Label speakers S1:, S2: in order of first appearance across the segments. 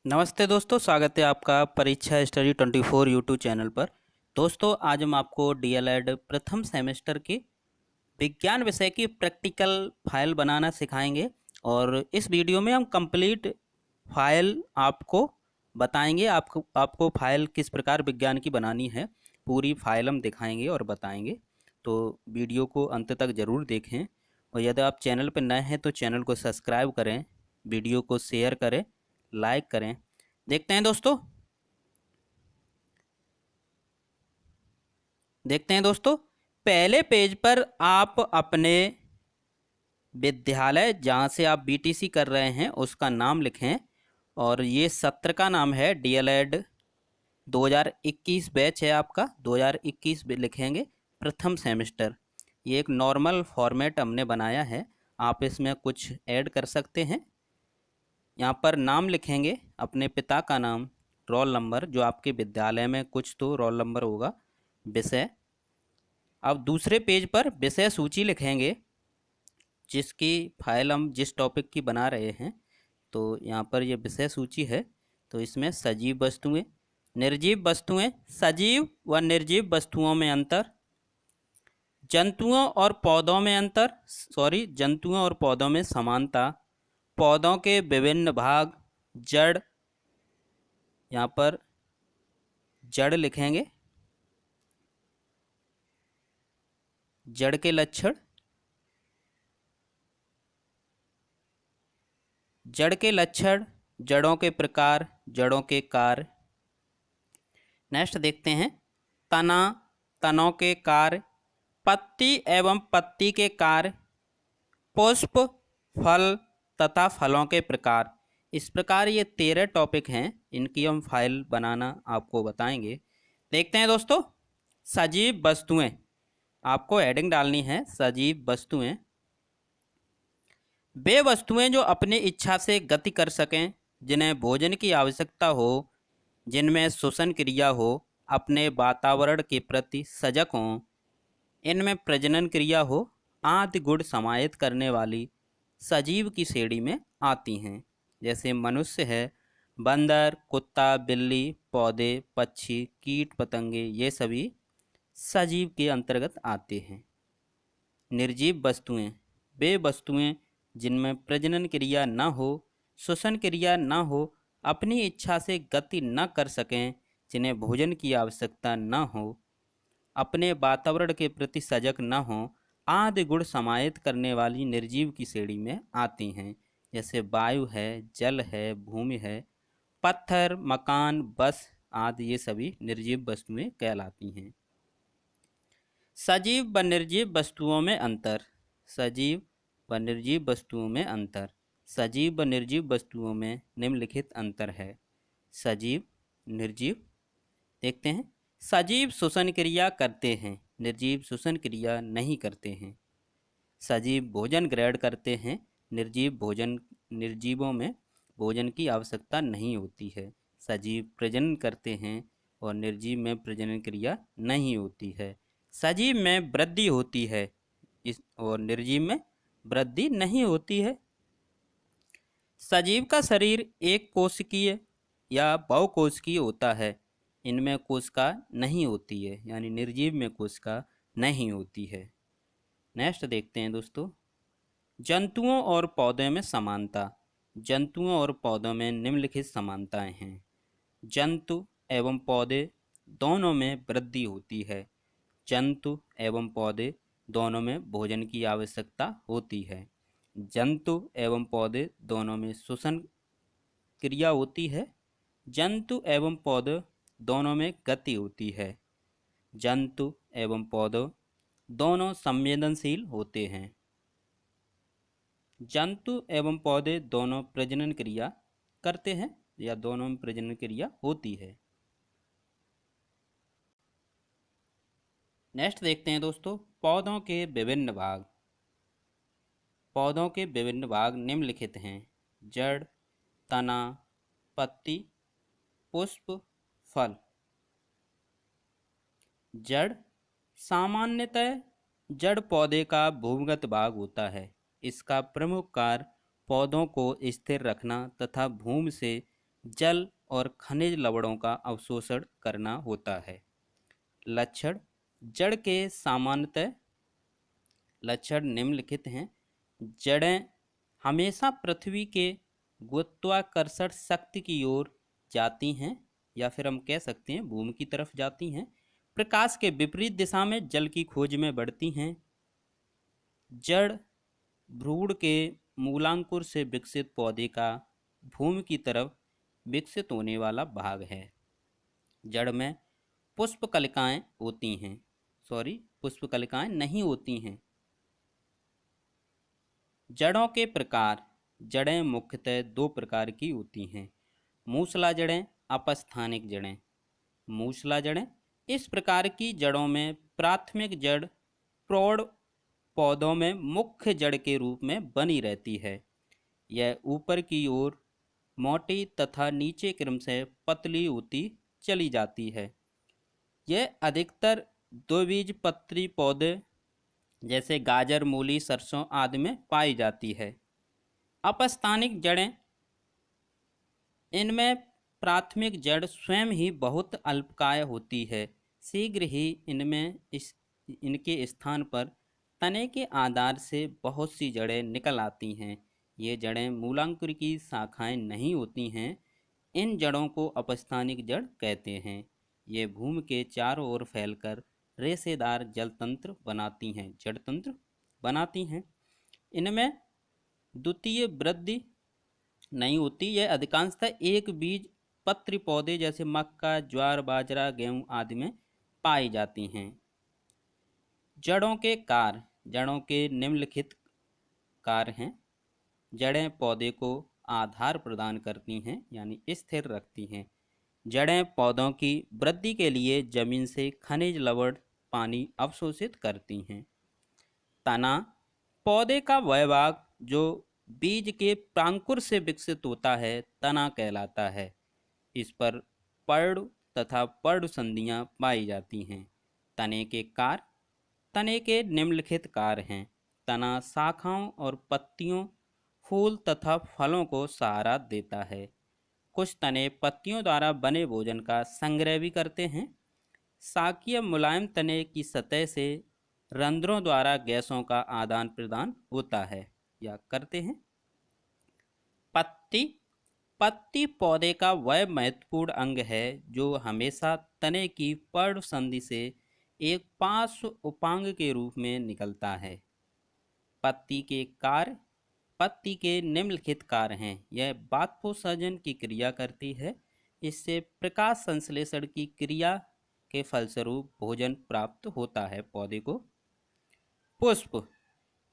S1: नमस्ते दोस्तों, स्वागत है आपका परीक्षा स्टडी 24 यूट्यूब चैनल पर। दोस्तों, आज हम आपको डीएलएड प्रथम सेमेस्टर की विज्ञान विषय की प्रैक्टिकल फाइल बनाना सिखाएंगे। और इस वीडियो में हम कंप्लीट फाइल आपको बताएंगे। आपको फाइल किस प्रकार विज्ञान की बनानी है, पूरी फाइल हम दिखाएंगे और बताएंगे। तो वीडियो को अंत तक ज़रूर देखें। और यदि आप चैनल पर नए हैं तो चैनल को सब्सक्राइब करें, वीडियो को शेयर करें, लाइक करें। देखते हैं दोस्तों। पहले पेज पर आप अपने विद्यालय जहाँ से आप बीटीसी कर रहे हैं उसका नाम लिखें। और ये सत्र का नाम है डीएलएड 2021 बैच है आपका। 2021 लिखेंगे, प्रथम सेमेस्टर। ये एक नॉर्मल फॉर्मेट हमने बनाया है, आप इसमें कुछ ऐड कर सकते हैं। यहाँ पर नाम लिखेंगे, अपने पिता का नाम, रोल नंबर, जो आपके विद्यालय में कुछ तो रोल नंबर होगा, विषय। अब दूसरे पेज पर विषय सूची लिखेंगे, जिसकी फाइल हम जिस टॉपिक की बना रहे हैं। तो यहाँ पर ये विषय सूची है। तो इसमें सजीव वस्तुएं, निर्जीव वस्तुएं, सजीव व निर्जीव वस्तुओं में अंतर, जंतुओं और पौधों में समानता, पौधों के विभिन्न भाग, जड़, यहाँ पर जड़ लिखेंगे, जड़ के लक्षण, जड़ों के प्रकार, जड़ों के कार्य। नेक्स्ट देखते हैं, तना, तनों के कार्य, पत्ती एवं पत्ती के कार्य, पुष्प, फल तथा फलों के प्रकार। इस प्रकार ये 13 टॉपिक हैं, इनकी हम फाइल बनाना आपको बताएंगे। देखते हैं दोस्तों, सजीव वस्तुएं, आपको हेडिंग डालनी है सजीव वस्तुएं। वे वस्तुएं जो अपनी इच्छा से गति कर सकें, जिन्हें भोजन की आवश्यकता हो, जिनमें श्वसन क्रिया हो, अपने वातावरण के प्रति सजग हों, इनमें प्रजनन क्रिया हो, आदि गुण समाहित करने वाली सजीव की श्रेणी में आती हैं। जैसे मनुष्य है, बंदर, कुत्ता, बिल्ली, पौधे, पक्षी, कीट पतंगे, ये सभी सजीव के अंतर्गत आते हैं। निर्जीव वस्तुएं, वे वस्तुएं जिनमें प्रजनन क्रिया न हो, श्वसन क्रिया न हो, अपनी इच्छा से गति न कर सकें, जिन्हें भोजन की आवश्यकता न हो, अपने वातावरण के प्रति सजग न हो, आदि गुण समाहित करने वाली निर्जीव की श्रेणी में आती हैं। जैसे वायु है, जल है, भूमि है, पत्थर, मकान, बस आदि, ये सभी निर्जीव वस्तुएं कहलाती हैं। सजीव व निर्जीव वस्तुओं में अंतर, सजीव व निर्जीव वस्तुओं में अंतर। सजीव व निर्जीव वस्तुओं में निम्नलिखित अंतर है। सजीव, निर्जीव। देखते हैं, सजीव श्वसन क्रिया करते हैं, निर्जीव श्वसन क्रिया नहीं करते हैं। सजीव भोजन ग्रहण करते हैं, निर्जीवों में भोजन की आवश्यकता नहीं होती है। सजीव प्रजनन करते हैं और निर्जीव में प्रजनन क्रिया नहीं होती है। सजीव में वृद्धि होती है और निर्जीव में वृद्धि नहीं होती है। सजीव का शरीर एक कोशिकीय या बहुकोशिकीय होता है, इनमें कोशिका नहीं होती है, यानी निर्जीव में कोशिका नहीं होती है। नेक्स्ट देखते हैं दोस्तों, जंतुओं और पौधों में समानता। जंतुओं और पौधों में निम्नलिखित समानताएं हैं। जंतु एवं पौधे दोनों में वृद्धि होती है। जंतु एवं पौधे दोनों में भोजन की आवश्यकता होती है। जंतु एवं पौधे दोनों में श्वसन क्रिया होती है। जंतु एवं पौधे दोनों में गति होती है। जंतु एवं पौधे दोनों संवेदनशील होते हैं। जंतु एवं पौधे दोनों प्रजनन क्रिया करते हैं या दोनों में प्रजनन क्रिया होती है। नेक्स्ट देखते हैं दोस्तों, पौधों के विभिन्न भाग। पौधों के विभिन्न भाग निम्नलिखित हैं। जड़, तना, पत्ती, पुष्प, फल। जड़, सामान्यतः जड़ पौधे का भूमिगत भाग होता है। इसका प्रमुख कार्य पौधों को स्थिर रखना तथा भूमि से जल और खनिज लवणों का अवशोषण करना होता है। लक्षण जड़ के सामान्यतः लक्षण निम्नलिखित हैं। जड़ें हमेशा पृथ्वी के गुरुत्वाकर्षण शक्ति की ओर जाती हैं, या फिर हम कह सकते हैं भूमि की तरफ जाती हैं। प्रकाश के विपरीत दिशा में जल की खोज में बढ़ती हैं। जड़ भ्रूण के मूलांकुर से विकसित पौधे का भूमि की तरफ विकसित होने वाला भाग है। जड़ में पुष्पकलिकाएं होती हैं, पुष्पकलिकाएं नहीं होती हैं। जड़ों के प्रकार। जड़ें मुख्यतः दो प्रकार की होती हैं। मूसला जड़ें, अपस्थानिक जड़ें। मूसला जड़ें इस प्रकार की जड़ों में प्राथमिक जड़ प्रौढ़ पौधों में मुख्य जड़ के रूप में बनी रहती है। यह ऊपर की ओर मोटी तथा नीचे क्रम से पतली होती चली जाती है। यह अधिकतर द्विबीजपत्री पौधे जैसे गाजर, मूली, सरसों आदि में पाई जाती है। अपस्थानिक जड़ें, इनमें प्राथमिक जड़ स्वयं ही बहुत अल्पकाय होती है। शीघ्र ही इनके स्थान पर तने के आधार से बहुत सी जड़ें निकल आती हैं। ये जड़ें मूलांकुर की शाखाएं नहीं होती हैं। इन जड़ों को अपस्थानिक जड़ कहते हैं। ये भूमि के चारों ओर फैलकर रेशेदार जल तंत्र बनाती हैं, जड़ तंत्र बनाती हैं। इनमें द्वितीय वृद्धि नहीं होती। यह अधिकांशतः एक बीज पत्री पौधे जैसे मक्का, ज्वार, बाजरा, गेहूं आदि में पाई जाती हैं। जड़ों के कार्य। जड़ों के निम्नलिखित कार्य हैं। जड़ें पौधे को आधार प्रदान करती हैं, यानी स्थिर रखती हैं। जड़ें पौधों की वृद्धि के लिए जमीन से खनिज लवण पानी अवशोषित करती हैं। तना पौधे का वह भाग जो बीज के प्रांकुर से विकसित होता है, तना कहलाता है। इस पर पर्ण तथा पर्ण संधियां पाई जाती हैं। तने के कार्य। तने के निम्नलिखित कार्य हैं। तना शाखाओं और पत्तियों, फूल तथा फलों को सहारा देता है। कुछ तने पत्तियों द्वारा बने भोजन का संग्रह भी करते हैं। शाकीय मुलायम तने की सतह से रंध्रों द्वारा गैसों का आदान प्रदान होता है या करते हैं। पत्ती। पत्ती पौधे का वह महत्वपूर्ण अंग है जो हमेशा तने की पर्ण संधि से एक पार्श्व उपांग के रूप में निकलता है। पत्ती के कार्य। पत्ती के निम्नलिखित कार्य हैं। यह बाष्पोत्सर्जन की क्रिया करती है। इससे प्रकाश संश्लेषण की क्रिया के फलस्वरूप भोजन प्राप्त होता है पौधे को। पुष्प।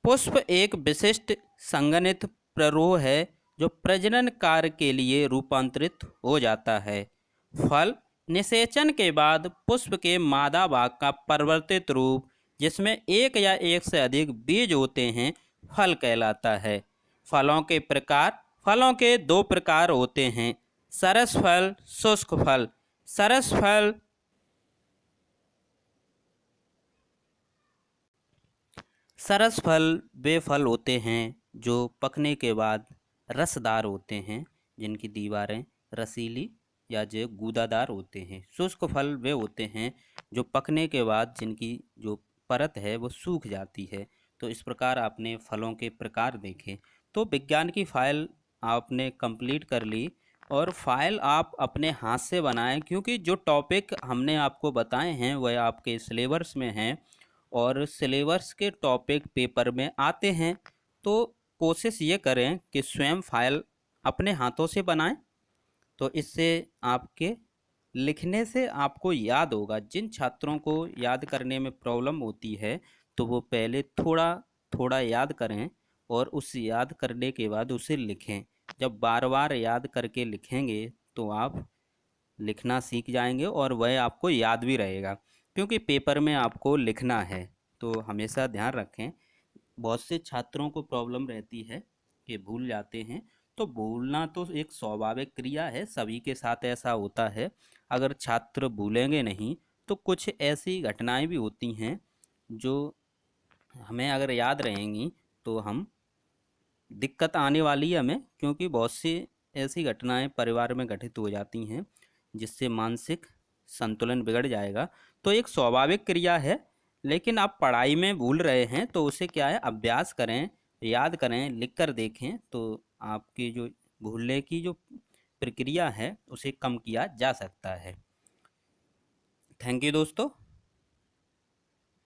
S1: पुष्प एक विशिष्ट संगठित प्ररोह है जो प्रजनन कार्य के लिए रूपांतरित हो जाता है। फल। निषेचन के बाद पुष्प के मादा भाग का परिवर्तित रूप, जिसमें एक या एक से अधिक बीज होते हैं, फल कहलाता है। फलों के प्रकार। फलों के दो प्रकार होते हैं, सरस फल, शुष्क फल। सरस फल सरस फल वे फल होते हैं जो पकने के बाद रसदार होते हैं, जिनकी दीवारें रसीली या जो गूदादार होते हैं। शुष्क फल वे होते हैं जो पकने के बाद जिनकी जो परत है वो सूख जाती है। तो इस प्रकार आपने फलों के प्रकार देखे। तो विज्ञान की फाइल आपने कंप्लीट कर ली, और फाइल आप अपने हाथ से बनाएं, क्योंकि जो टॉपिक हमने आपको बताए हैं वह आपके सिलेबस में हैं और सिलेबस के टॉपिक पेपर में आते हैं। तो कोशिश ये करें कि स्वयं फाइल अपने हाथों से बनाएं, तो इससे आपके लिखने से आपको याद होगा। जिन छात्रों को याद करने में प्रॉब्लम होती है तो वो पहले थोड़ा थोड़ा याद करें और उस याद करने के बाद उसे लिखें। जब बार बार याद करके लिखेंगे तो आप लिखना सीख जाएंगे और वह आपको याद भी रहेगा, क्योंकि पेपर में आपको लिखना है। तो हमेशा ध्यान रखें। बहुत से छात्रों को प्रॉब्लम रहती है कि भूल जाते हैं। तो भूलना तो एक स्वाभाविक क्रिया है, सभी के साथ ऐसा होता है। अगर छात्र भूलेंगे नहीं तो कुछ ऐसी घटनाएं भी होती हैं जो हमें अगर याद रहेंगी तो हम दिक्कत आने वाली है हमें, क्योंकि बहुत सी ऐसी घटनाएं परिवार में घटित हो जाती हैं जिससे मानसिक संतुलन बिगड़ जाएगा। तो एक स्वाभाविक क्रिया है, लेकिन आप पढ़ाई में भूल रहे हैं तो उसे क्या है, अभ्यास करें, याद करें, लिख कर देखें, तो आपकी जो भूलने की जो प्रक्रिया है उसे कम किया जा सकता है। थैंक यू दोस्तों।